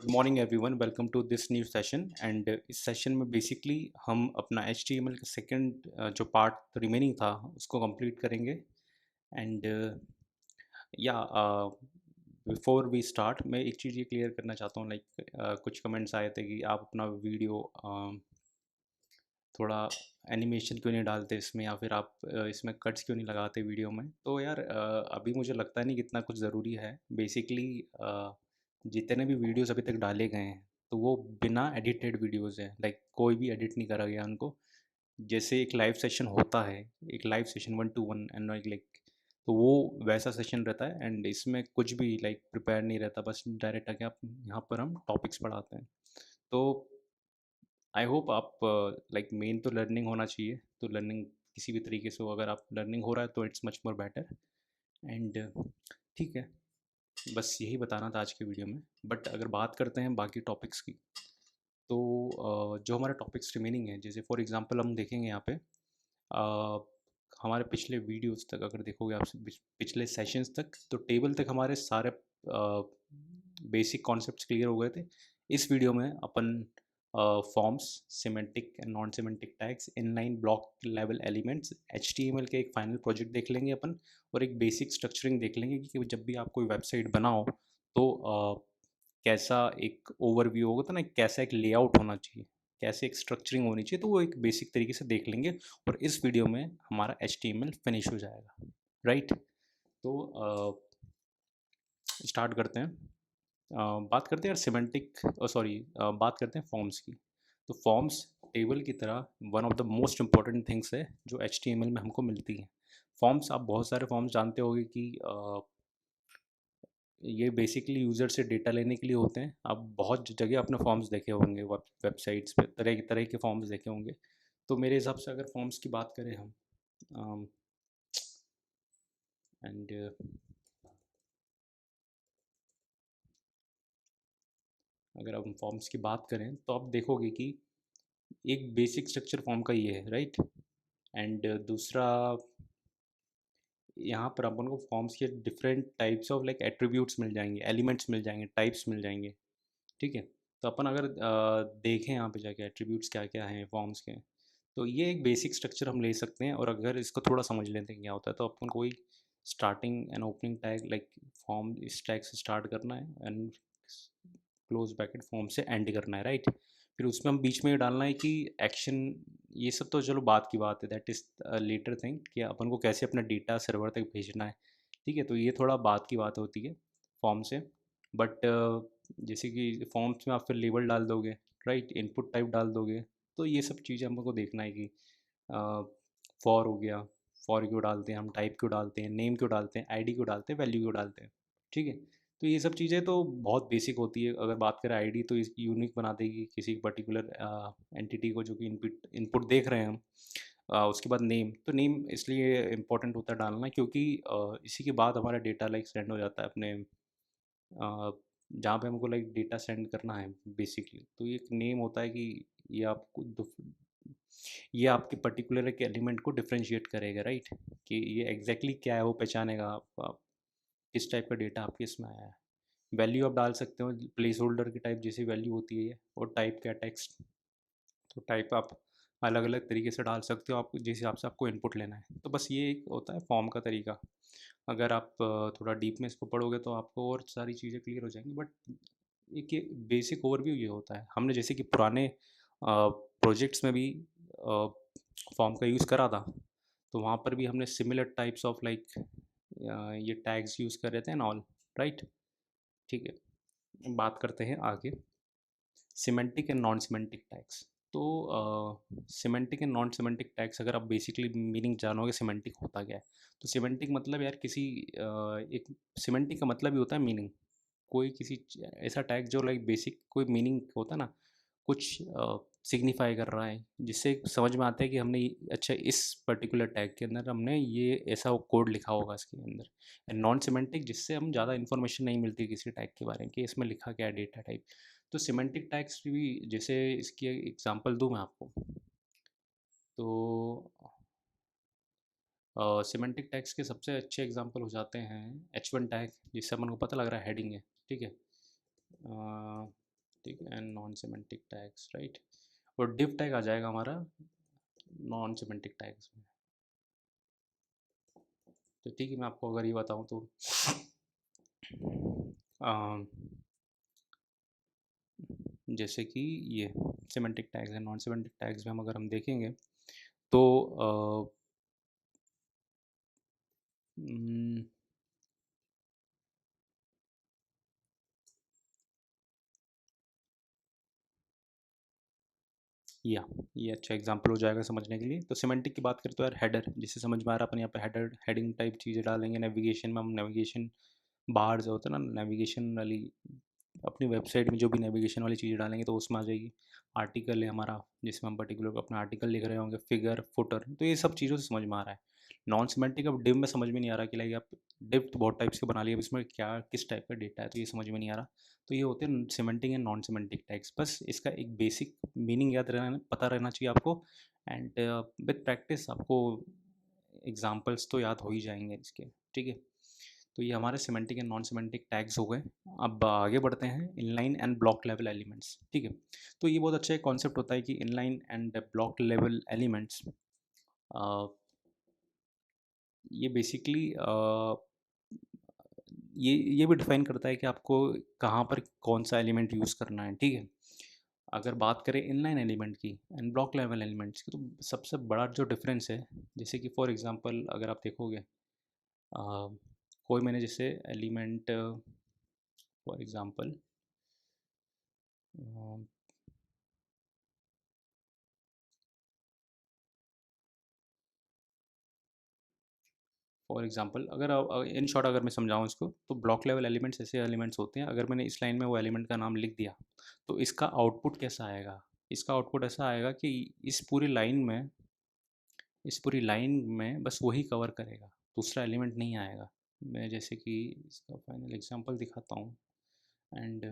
Good morning everyone, welcome to this new session. And इस session में basically हम अपना HTML का सेकंड जो पार्ट रिमेनिंग था उसको कंप्लीट करेंगे। एंड या बिफोर वी स्टार्ट मैं एक चीज़ ये क्लियर करना चाहता हूँ, लाइक कुछ कमेंट्स आए थे कि आप अपना वीडियो थोड़ा एनिमेशन क्यों नहीं डालते इसमें, या फिर आप इसमें कट्स क्यों नहीं लगाते वीडियो में। तो यार अभी मुझे लगता नहीं कि इतना कुछ ज़रूरी है। बेसिकली जितने भी वीडियोस अभी तक डाले गए हैं तो वो बिना एडिटेड वीडियोस हैं, लाइक कोई भी एडिट नहीं करा गया उनको। जैसे एक लाइव सेशन होता है, एक live session 1 to 1 and like, तो वो वैसा सेशन रहता है। एंड इसमें कुछ भी लाइक प्रिपेयर नहीं रहता, बस डायरेक्ट आके आप यहाँ पर हम टॉपिक्स पढ़ाते हैं। तो आई होप आप लाइक मेन तो लर्निंग होना चाहिए, तो लर्निंग किसी भी तरीके से हो, अगर आप लर्निंग हो रहा है तो it's much more better. And ठीक है, बस यही बताना था आज के वीडियो में। बट अगर बात करते हैं बाकी टॉपिक्स की, तो जो हमारे टॉपिक्स रिमेनिंग हैं, जैसे फॉर एग्जांपल हम देखेंगे यहाँ पे हमारे पिछले वीडियोस तक अगर देखोगे आप, पिछले सेशंस तक, तो टेबल तक हमारे सारे बेसिक कॉन्सेप्ट्स क्लियर हो गए थे। इस वीडियो में अपन forms, semantic and non semantic tags, inline block level elements, HTML के एक फाइनल प्रोजेक्ट देख लेंगे अपन, और एक बेसिक स्ट्रक्चरिंग देख लेंगे कि जब भी आप कोई वेबसाइट बनाओ तो कैसा एक ओवरव्यू होगा, तो ना कैसा एक लेआउट होना चाहिए, कैसे एक स्ट्रक्चरिंग होनी चाहिए, तो वो एक बेसिक तरीके से देख लेंगे। और इस वीडियो में हमारा HTML फिनिश हो जाएगा, राइट। तो स्टार्ट करते हैं। बात करते हैं यार सिमेंटिक, सॉरी, बात करते हैं फॉर्म्स की। तो फॉर्म्स टेबल की तरह one of the most important things है जो HTML में हमको मिलती है। फॉर्म्स, आप बहुत सारे फॉर्म्स जानते होंगे कि ये बेसिकली यूज़र से डेटा लेने के लिए होते हैं। आप बहुत जगह अपने फॉर्म्स देखे होंगे, वेबसाइट्स पे तरह तरह के फॉर्म्स देखे होंगे। तो मेरे हिसाब से अगर फॉर्म्स की बात करें हम, एंड अगर हम फॉर्म्स की बात करें तो आप देखोगे कि एक बेसिक स्ट्रक्चर फॉर्म का ये है, राइट। एंड दूसरा, यहाँ पर अपन को फॉर्म्स के different types of like attributes मिल जाएंगे, एलिमेंट्स मिल जाएंगे, टाइप्स मिल जाएंगे, ठीक है। तो अपन अगर देखें यहाँ पे जाके एट्रीब्यूट्स क्या क्या हैं फॉर्म्स के, तो ये एक बेसिक स्ट्रक्चर हम ले सकते हैं। और अगर इसको थोड़ा समझ लेते हैं क्या होता है, तो अपन कोई starting and opening tag, like form इस टैग से स्टार्ट करना है एंड क्लोज ब्रैकेट फॉर्म से एंड करना है, राइट। फिर उसमें हम बीच में ये डालना है कि एक्शन, ये सब तो चलो बात की बात है, दैट इज़ लेटर थिंग, कि अपन को कैसे अपना डेटा सर्वर तक भेजना है, ठीक है। तो ये थोड़ा बात की बात होती है फॉर्म से। बट जैसे कि फॉर्म्स में आप फिर लेबल डाल दोगे, राइट, इनपुट टाइप डाल दोगे, तो ये सब चीज़ें हमको देखना है कि फॉर हो गया, फॉर क्यों डालते हैं हम, टाइप क्यों डालते हैं, नेम क्यों डालते हैं, आईडी क्यों डालते हैं, वैल्यू क्यों डालते हैं, ठीक है। तो ये सब चीज़ें तो बहुत बेसिक होती है। अगर बात करें आईडी, तो इस यूनिक बना देगी किसी पर्टिकुलर एंटिटी को जो कि इनपुट इनपुट देख रहे हैं हम। उसके बाद नेम, तो नेम इसलिए इम्पोर्टेंट होता है डालना, क्योंकि इसी के बाद हमारा डेटा लाइक सेंड हो जाता है अपने जहाँ पे हमको लाइक डेटा सेंड करना है बेसिकली। तो ये एक नेम होता है कि ये आपको ये आपके पर्टिकुलर एक एलिमेंट को डिफरेंशिएट करेगा, राइट, कि ये एग्जैक्टली क्या है वो पहचानेगा आप किस टाइप का डेटा आपके इसमें आया है। वैल्यू आप डाल सकते हो, प्लेस होल्डर की टाइप जैसी वैल्यू होती है ये, और टाइप क्या, टेक्स्ट। तो टाइप आप अलग अलग तरीके से डाल सकते हो, आप जिस हिसाब से आपको इनपुट लेना है। तो बस ये एक होता है फॉर्म का तरीका। अगर आप थोड़ा डीप में इसको पढ़ोगे तो आपको और सारी चीज़ें क्लियर हो जाएंगी। बट एक ये बेसिक ओवरव्यू ये होता है। हमने जैसे कि पुराने प्रोजेक्ट्स में भी फॉर्म का यूज़ करा था, तो वहाँ पर भी हमने सिमिलर टाइप्स ऑफ लाइक ये टैग्स यूज़ कर रहे थे एंड ऑल, राइट, ठीक है। बात करते हैं आगे, semantic and non semantic tags. तो semantic and non semantic tags, अगर आप बेसिकली मीनिंग जानोगे सिमेंटिक होता क्या है, तो सिमेंटिक मतलब यार किसी एक, सिमेंटिक का मतलब ही होता है मीनिंग। कोई किसी ऐसा टैग जो लाइक बेसिक कोई मीनिंग होता है ना, कुछ सिग्निफाई कर रहा है, जिससे समझ में आता है कि हमने अच्छा इस पर्टिकुलर टैग के अंदर हमने ये ऐसा कोड लिखा होगा इसके अंदर। एंड नॉन सिमेंटिक, जिससे हम ज़्यादा इन्फॉर्मेशन नहीं मिलती किसी टैग के बारे में कि इसमें लिखा क्या है, डेटा टाइप। तो सिमेंटिक टैग्स भी, जैसे इसकी एग्जांपल दूं मैं आपको, तो सिमेंटिक टैग्स के सबसे अच्छे एग्जांपल हो जाते हैं H1 टैग, जिससे अपन को पता लग रहा है हेडिंग है, ठीक है। ठीक है, and non semantic tags, right. और डिव टैग आ जाएगा हमारा नॉन सिमेंटिक टैग्स में। तो ठीक है, मैं आपको अगर ये बताऊँ तो अम, जैसे कि ये semantic tags and non semantic tags में हम अगर हम देखेंगे तो उम, या ये अच्छा एग्जांपल हो जाएगा समझने के लिए। तो सिमेंटिक की बात करें तो यार हेडर, जिससे समझ में आ रहा है अपन यहाँ पे हेडर हेडिंग टाइप चीज़ें डालेंगे। नेविगेशन में हम नेविगेशन बार जो होता है ना, नेविगेशन वाली अपनी वेबसाइट में जो भी नेविगेशन वाली चीज़ें डालेंगे तो उसमें आ जाएगी। आर्टिकल है हमारा, जिसमें हम पर्टिकुलर अपना आर्टिकल लिख रहे होंगे, फिगर, फुटर, तो ये सब चीज़ों से समझ में आ रहा है। नॉन सिमेंटिक अब डिव में समझ में नहीं आ रहा कि लाइक आप डिव तो बहुत टाइप्स के बना लिए, अब इसमें क्या किस टाइप का डेटा है तो ये समझ में नहीं आ रहा। तो ये होते हैं semantic and non semantic tags. बस इसका एक बेसिक मीनिंग याद रहना, पता रहना चाहिए आपको। एंड विद प्रैक्टिस आपको एग्जाम्पल्स तो याद हो ही जाएंगे इसके, ठीक है। तो ये हमारे semantic and non semantic tags हो गए। अब आगे बढ़ते हैं, inline and block level elements, ठीक है। तो ये बहुत अच्छा एक कॉन्सेप्ट होता है कि inline and block level elements, ये बेसिकली ये भी डिफाइन करता है कि आपको कहाँ पर कौन सा एलिमेंट यूज़ करना है, ठीक है। अगर बात करें इनलाइन एलिमेंट की एंड ब्लॉक लेवल एलिमेंट्स की, तो सबसे बड़ा जो डिफरेंस है, जैसे कि फॉर एग्जांपल अगर आप देखोगे कोई मैंने जैसे element for example for example अगर इन शॉर्ट अगर मैं समझाऊँ इसको, तो ब्लॉक लेवल एलिमेंट्स ऐसे एलिमेंट्स होते हैं, अगर मैंने इस लाइन में वो एलिमेंट का नाम लिख दिया तो इसका आउटपुट कैसा आएगा। इसका आउटपुट ऐसा आएगा कि इस पूरी लाइन में बस वही कवर करेगा, दूसरा एलिमेंट नहीं आएगा। मैं जैसे कि इसका फाइनल एग्जांपल दिखाता हूँ। एंड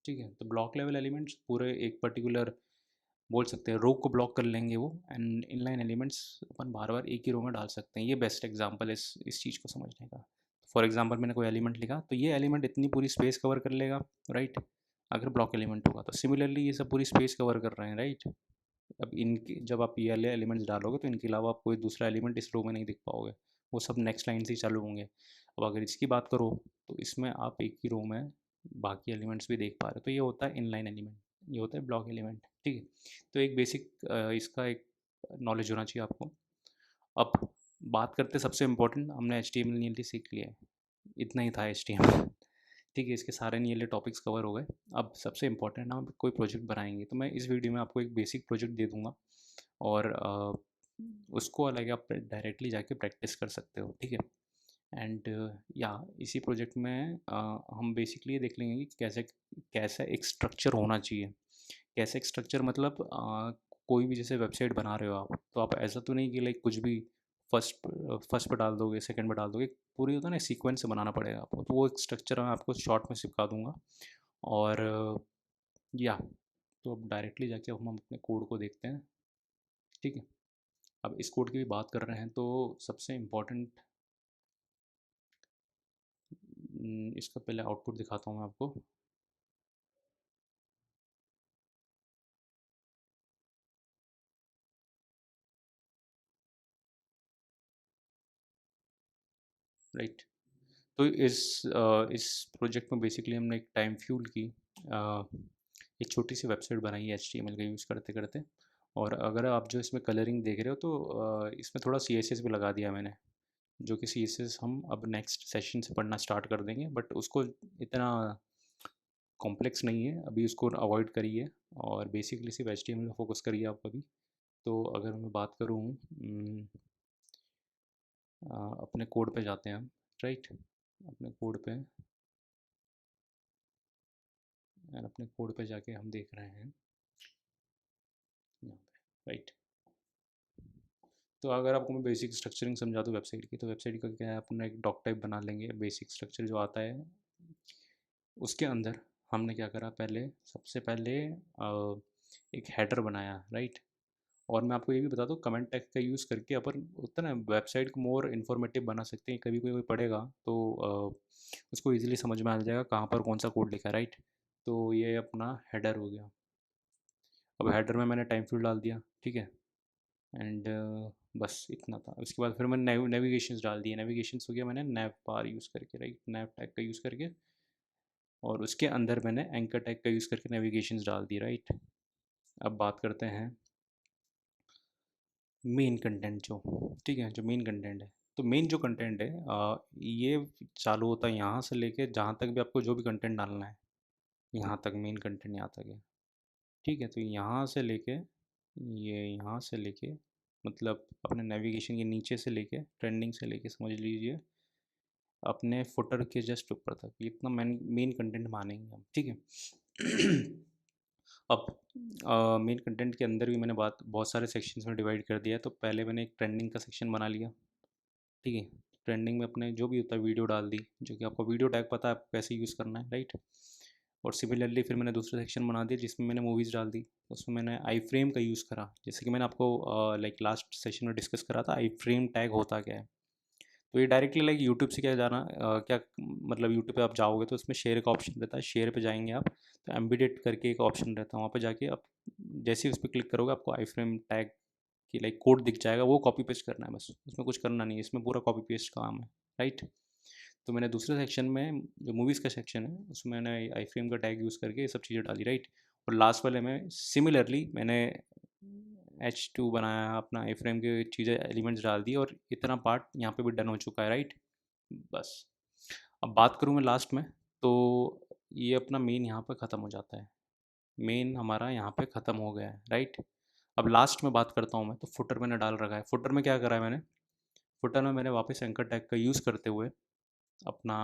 ठीक है, तो ब्लॉक लेवल एलिमेंट्स पूरे एक पर्टिकुलर बोल सकते हैं रो को ब्लॉक कर लेंगे वो। एंड इनलाइन एलिमेंट्स अपन बार बार एक ही रो में डाल सकते हैं। ये बेस्ट एग्जांपल है इस चीज़ को समझने का। फॉर एग्जांपल मैंने कोई एलिमेंट लिखा तो ये एलिमेंट इतनी पूरी स्पेस कवर कर लेगा, राइट। अगर ब्लॉक एलिमेंट होगा तो सिमिलरली ये सब पूरी स्पेस कवर कर रहे हैं, राइट। अब इनकी जब आप ये वाले एलिमेंट्स डालोगे तो इनके अलावा आप कोई दूसरा एलिमेंट इस रो में नहीं दिख पाओगे, वो सब नेक्स्ट लाइन से ही चालू होंगे। अब अगर इसकी बात करो तो इसमें आप एक ही रो में बाकी एलिमेंट्स भी देख पा रहे हो, तो ये होता है इनलाइन एलिमेंट, ये होता है ब्लॉक एलिमेंट, ठीक है। तो एक बेसिक इसका एक नॉलेज होना चाहिए आपको। अब बात करते सबसे इम्पोर्टेंट, हमने H T M L nearly सीख लिया है, इतना ही था एच टी एम एल, ठीक है। इसके सारे नियरली टॉपिक्स कवर हो गए। अब सबसे इम्पोर्टेंट, हम कोई प्रोजेक्ट बनाएंगे तो मैं इस वीडियो में आपको एक बेसिक प्रोजेक्ट दे दूँगा और उसको अलग आप डायरेक्टली जाके प्रैक्टिस कर सकते हो, ठीक है। एंड या इसी प्रोजेक्ट में हम बेसिकली ये देख लेंगे कि कैसे कैसा एक स्ट्रक्चर होना चाहिए। कैसे एक स्ट्रक्चर मतलब कोई भी जैसे वेबसाइट बना रहे हो आप, तो आप ऐसा तो नहीं कि लाइक कुछ भी फर्स्ट फर्स्ट पे डाल दोगे, सेकंड पे डाल दोगे, पूरी होता है ना सीक्वेंस से बनाना पड़ेगा आपको। तो वो एक स्ट्रक्चर मैं आपको शॉर्ट में सिखा दूंगा। और या तो अब डायरेक्टली जाके हम अपने कोड को देखते हैं, ठीक है। अब इस कोड की भी बात कर रहे हैं तो सबसे इम्पोर्टेंट, इसका पहले आउटपुट दिखाता हूँ मैं आपको, राइट। तो इस प्रोजेक्ट में बेसिकली हमने एक टाइम फ्यूल की अ, एक छोटी सी वेबसाइट बनाई है एच टी एम एल का यूज़ करते करते। और अगर आप जो इसमें कलरिंग देख रहे हो तो इसमें थोड़ा सी एस एस भी लगा दिया मैंने, जो कि सी एस एस हम अब नेक्स्ट सेशन से पढ़ना स्टार्ट कर देंगे, बट उसको इतना कॉम्प्लेक्स नहीं है अभी, उसको अवॉइड करिए और बेसिकली सिर्फ एच टी एम एल में फोकस करिए आप अभी। तो अगर मैं बात करूँ अपने कोड पे जाते हैं हम, राइट। अपने कोड पे, और अपने कोड पे जाके हम देख रहे हैं यहाँ पे, राइट। तो अगर आपको मैं बेसिक स्ट्रक्चरिंग समझा दूँ वेबसाइट की, तो वेबसाइट का क्या है, अपना एक डॉक टाइप बना लेंगे। बेसिक स्ट्रक्चर जो आता है उसके अंदर हमने क्या करा, पहले सबसे पहले एक हेडर बनाया, राइट। और मैं आपको ये भी बता दूँ, कमेंट टैग का यूज़ करके अपन होता है ना वेबसाइट को मोर इन्फॉर्मेटिव बना सकते हैं। कभी कोई पढ़ेगा तो उसको इजीली समझ में आ जाएगा कहाँ पर कौन सा कोड लिखा है, राइट। तो ये अपना हेडर हो गया। अब हेडर में मैंने टाइम फील्ड डाल दिया, ठीक है। एंड बस इतना था। उसके बाद फिर मैंने नेविगेशंस डाल दिए। नेविगेशंस हो गया मैंने नैव बार यूज़ करके, राइट, नैव टैग का यूज़ करके। और उसके अंदर मैंने एंकर टैग का यूज़ करके नेविगेशंस डाल दी, राइट। अब बात करते हैं मेन कंटेंट जो, ठीक है, जो मेन कंटेंट है। तो मेन जो कंटेंट है ये चालू होता है यहाँ से लेके जहाँ तक भी आपको जो भी कंटेंट डालना है, यहाँ तक मेन कंटेंट यहाँ तक है, ठीक है। तो यहाँ से लेके ये यहाँ से लेके मतलब अपने नेविगेशन के नीचे से लेके ट्रेंडिंग से लेके समझ लीजिए अपने फुटर के जस्ट ऊपर तक, ये इतना मेन मेन कंटेंट मानेंगे हम, ठीक है। अब मेन कंटेंट के अंदर भी मैंने बात बहुत सारे सेक्शंस में डिवाइड कर दिया है। तो पहले मैंने एक ट्रेंडिंग का सेक्शन बना लिया, ठीक है। ट्रेंडिंग में अपने जो भी होता है वीडियो डाल दी, जो कि आपको वीडियो टैग पता है आपको कैसे यूज़ करना है, राइट। और सिमिलरली फिर मैंने दूसरा सेक्शन बना दिया जिसमें मैंने मूवीज़ डाल दी। उसमें मैंने आई फ्रेम का यूज़ करा, जैसे कि मैंने आपको लाइक लास्ट सेशन में डिस्कस करा था आई फ्रेम टैग होता क्या है। तो ये डायरेक्टली लाइक यूट्यूब से क्या जाना क्या मतलब यूट्यूब पे आप जाओगे तो उसमें शेयर का ऑप्शन रहता है, शेयर पे जाएंगे आप तो एम्बेडेड करके एक ऑप्शन रहता है, वहाँ पे जाके आप जैसे ही उस पर क्लिक करोगे आपको आई फ्रेम टैग की लाइक कोड दिख जाएगा, वो कॉपी पेस्ट करना है बस, उसमें कुछ करना नहीं है, इसमें पूरा कॉपी पेस्ट काम है, राइट। तो मैंने दूसरे सेक्शन में जो मूवीज़ का सेक्शन है उसमें मैंने आई फ्रेम का टैग यूज़ करके ये सब चीज़ें डाली, राइट। और लास्ट वाले में सिमिलरली मैंने H2 बनाया, अपना आई फ्रेम की चीज़ें एलिमेंट्स डाल दी और इतना पार्ट यहाँ पे भी डन हो चुका है, राइट। बस अब बात करूँ मैं लास्ट में, तो ये अपना मेन यहाँ पे ख़त्म हो जाता है। मेन हमारा यहाँ पे ख़त्म हो गया है, राइट। अब लास्ट में बात करता हूँ मैं, तो फुटर मैंने डाल रखा है। फुटर में क्या करा है मैंने, फुटर में मैंने वापस एंकर टैग का यूज़ करते हुए अपना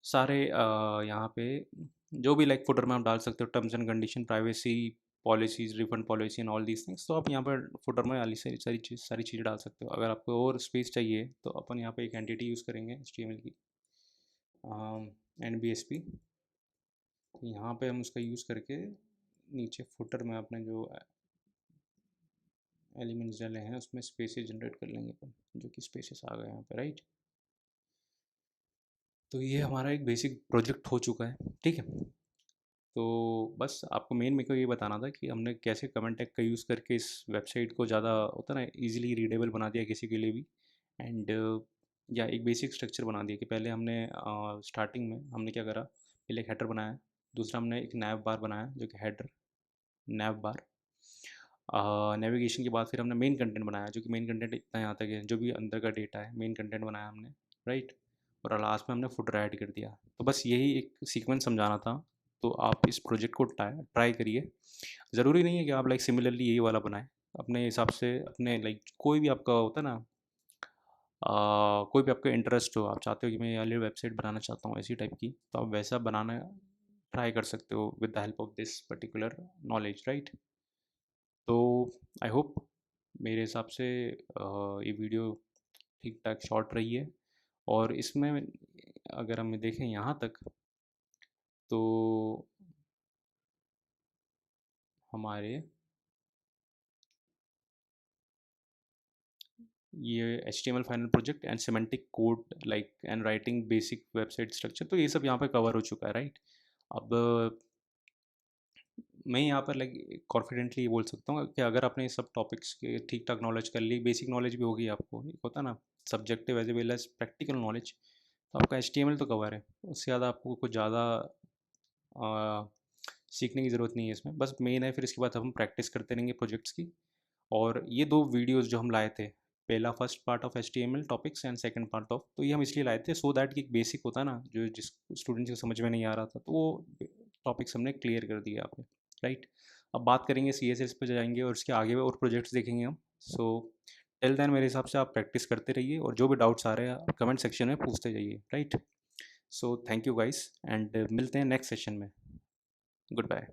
सारे यहाँ पे जो भी लाइक फुटर में आप डाल सकते हो, terms and condition, privacy policies, refund policy and all these things, तो आप यहाँ पर फुटर में वाली सारी चीज़ें डाल सकते हो। अगर आपको और स्पेस चाहिए तो अपन यहाँ पे एक एंटिटी यूज़ करेंगे HTML की, NBSP। तो यहाँ पे हम उसका यूज़ करके नीचे फुटर में अपने जो एलिमेंट्स डाले हैं उसमें स्पेसेस जनरेट कर लेंगे अपन, जो कि स्पेसेस आ गए यहाँ पे, राइट। तो ये हमारा एक बेसिक प्रोजेक्ट हो चुका है, ठीक है। तो बस आपको मेन मेरे को ये बताना था कि हमने कैसे कमेंट टैग का यूज़ करके इस वेबसाइट को ज़्यादा होता है ना ईजिली रीडेबल बना दिया किसी के लिए भी। एंड या एक बेसिक स्ट्रक्चर बना दिया कि पहले हमने स्टार्टिंग में हमने क्या करा, पहले एक हेडर बनाया, दूसरा हमने एक नैव बार बनाया जो कि हेडर नैव बार। नेविगेशन के बाद फिर हमने मेन कंटेंट बनाया, जो कि मेन कंटेंट इतना यहाँ तक है, जो भी अंदर का डेटा है मेन कंटेंट बनाया हमने, राइट। और लास्ट में हमने फुटर ऐड कर दिया। तो बस यही एक सीक्वेंस समझाना था। तो आप इस प्रोजेक्ट को ट्राई करिए। ज़रूरी नहीं है कि आप लाइक सिमिलरली यही वाला बनाएं, अपने हिसाब से अपने लाइक कोई भी आपका होता है ना कोई भी आपका इंटरेस्ट हो, आप चाहते हो कि मैं ये वाली वेबसाइट बनाना चाहता हूँ ऐसी टाइप की, तो आप वैसा बनाना ट्राई कर सकते हो with the help of this particular knowledge, right. तो आई होप मेरे हिसाब से ये वीडियो ठीक ठाक शॉर्ट रही है। और इसमें अगर हम देखें यहाँ तक, तो हमारे ये HTML final project and semantic code like and writing basic website structure, तो ये सब यहाँ पे कवर हो चुका है, राइट। अब मैं यहाँ पर लाइक कॉन्फिडेंटली ये बोल सकता हूँ कि अगर आपने ये सब टॉपिक्स के ठीक ठाक नॉलेज कर ली, बेसिक नॉलेज भी होगी आपको, एक होता है ना subjective as well as practical knowledge, तो आपका HTML तो कवर है। उससे ज़्यादा आपको कुछ ज़्यादा सीखने की ज़रूरत नहीं है इसमें, बस मेन है फिर इसके बाद हम प्रैक्टिस करते रहेंगे प्रोजेक्ट्स की। और ये दो वीडियोस जो हम लाए थे, पहला first part of HTML topics and second part of, तो ये हम इसलिए लाए थे सो दैट कि एक बेसिक होता है ना जो जिस स्टूडेंट्स को समझ में नहीं आ रहा था, तो वो टॉपिक्स हमने क्लियर कर दिया आपने, राइट। अब बात करेंगे CSS पे जाएंगे और इसके आगे और प्रोजेक्ट्स देखेंगे हम। सो टिल देन मेरे हिसाब से आप प्रैक्टिस करते रहिए और जो भी डाउट्स आ रहे हैं आप कमेंट सेक्शन में पूछते जाइए, right. So thank you guys and मिलते हैं नेक्स्ट सेशन में। Good bye.